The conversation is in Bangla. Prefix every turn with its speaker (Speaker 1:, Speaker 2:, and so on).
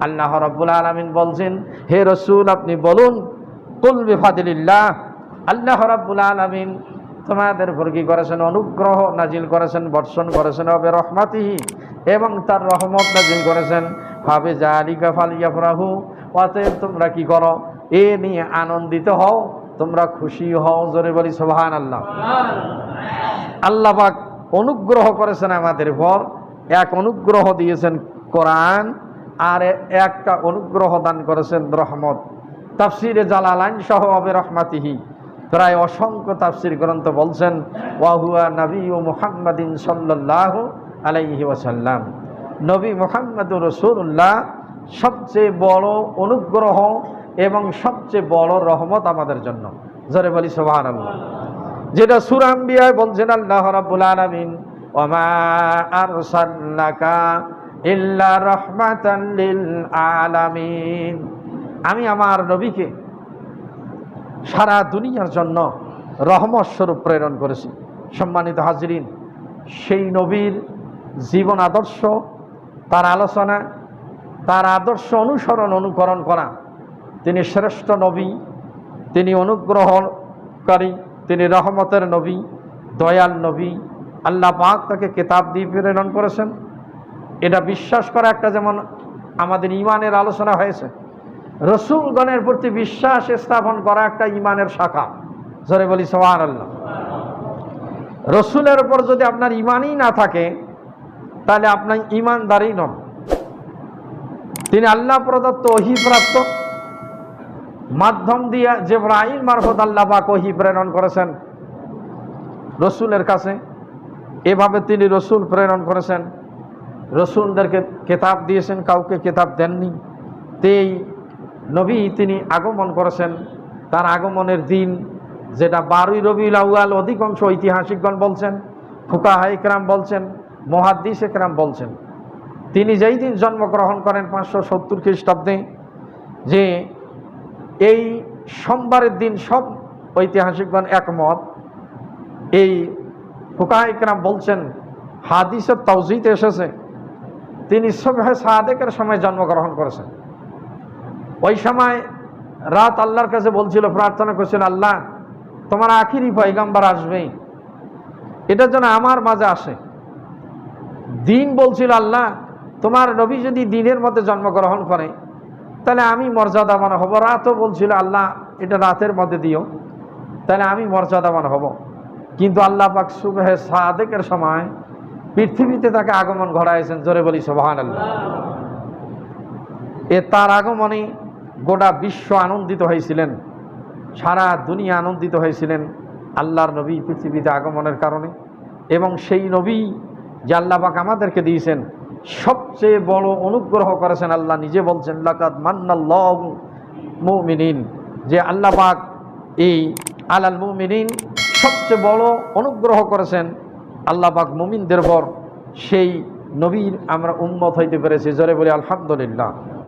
Speaker 1: আল্লাহ রাব্বুল আলামিন বলছেন, হে রাসূল আপনি বলুন, কুল বিফাদিলিল্লাহ, আল্লাহ রাব্বুল আলামিন তোমাদের উপর কি করেছেন? অনুগ্রহ নাজিল করেছেন, বর্ষণ করেছেন, ওয়া বিরহমাতিহি, এবং তার রহমত নাজিল করেছেন। ফাবিযালিকা ফালইফরাহু, অতএব তোমরা কি করো? এ নিয়ে আনন্দিত হও, তোমরা খুশি হও। জোরে বলি সুবহানাল্লাহ। আল্লাহ পাক অনুগ্রহ করেছেন আমাদের উপর, এক অনুগ্রহ দিয়েছেন কোরআন, আর একটা অনুগ্রহ দান করেছেন রহমত। তাফসিরে জালালাইন সহ বিরহমাতিহি, প্রায় অসংখ্য তাফসির গ্রন্থ বলছেন ওয়া হুয়া নবিয়্যু মুহাম্মাদিন সাল্লাল্লাহু আলাইহি ওয়াসাল্লাম, নবী মুহাম্মদুর রাসূলুল্লাহ সবচেয়ে বড় অনুগ্রহ এবং সবচেয়ে বড় রহমত আমাদের জন্য। জোরে বলি সুবহানাল্লাহ। যেটা সূরা আম্বিয়ায় বলছেন আল্লাহ রাব্বুল আলামিন, ওয়া মা আরসালনাকা ইল্লা রাহমাতান লিল আলামিন, আমি আমার নবীকে সারা দুনিয়ার জন্য রহমত স্বরূপ প্রেরণ করেছি। সম্মানিত হাজরিন, সেই নবীর জীবন আদর্শ, তার আলোচনা, তার আদর্শ অনুসরণ অনুকরণ করা। তিনি শ্রেষ্ঠ নবী, তিনি অনুগ্রহকারী, তিনি রহমতের নবী, দয়াল নবী। আল্লাহ পাক তাকে কিতাব দিয়ে প্রেরণ করেছেন। এটা বিশ্বাস করা একটা, যেমন আমাদের ঈমানের আলোচনা হয়েছে, রসুলগণের প্রতি বিশ্বাস স্থাপন করা একটা ঈমানের শাখা। জোরে বলি সুবহানাল্লাহ। রসুলের উপর যদি আপনার ঈমানই না থাকে, তাহলে আপনার ঈমানদারই নন। তিনি আল্লাহ প্রদত্ত ওহীপ্রাপ্ত, মাধ্যম দিয়ে জিবরাইল মারফত আল্লাহ পাক ওহী প্রেরণ করেছেন রসুলের কাছে। এভাবে তিনি রসুল প্রেরণ করেছেন, রসুলদেরকে কিতাব দিয়েছেন, কাউকে কিতাব দেননি। তেই নবী তিনি আগমন করেছেন। তার আগমনের দিন যেটা 12ই রবিউল আউয়াল, অধিকাংশ ঐতিহাসিকগণ বলছেন, ফুকাহায়ে কেরাম বলছেন, মুহাদ্দিসে কেরাম বলছেন। তিনি যেই দিন জন্মগ্রহণ করেন 570 খ্রিস্টাব্দে, যে এই সোমবারের দিন, সব ঐতিহাসিকগণ একমত। এই ফুকাহায়ে কেরাম বলছেন, হাদিসের তাওজিতে এসেছে, তিনি সুবহে সাদেকের সময় জন্মগ্রহণ করেছেন। ওই সময় রাত আল্লাহর কাছে বলছিল, প্রার্থনা করছিল, আল্লাহ তোমার আখিরি পয়গম্বর আসবে, এটা যেন আমার মাঝে আসে। দিন বলছিল, আল্লাহ তোমার নবী যদি দিনের মধ্যে জন্মগ্রহণ করে তাহলে আমি মর্যাদাবান হব। রাতও বলছিল, আল্লাহ এটা রাতের মধ্যে দিও, তাহলে আমি মর্যাদাবান হব। কিন্তু আল্লাহ পাক সুবহে সাদেকের সময় পৃথিবীতে তাকে আগমন ঘটাইছেন। জোরে বলি সুবহানাল্লাহ। তার আগমনে গোটা বিশ্ব আনন্দিত হয়েছিলেন, সারা দুনিয়া আনন্দিত হয়েছিলেন আল্লাহর নবী পৃথিবীতে আগমনের কারণে। এবং সেই নবী যে আল্লাহ পাক আমাদেরকে দিয়েছেন, সবচেয়ে বড় অনুগ্রহ করেছেন। আল্লাহ নিজে বলছেন, লাকাদ মান্নাল্লাহু মুমিনিন, যে আল্লাহ পাক এই আলাল মুমিনিন সবচেয়ে বড় অনুগ্রহ করেছেন আল্লাহ পাক মুমিনদের উপর। সেই নবীর আমরা উম্মত হইতে পেরেছি। জোরে বলি আলহামদুলিল্লাহ।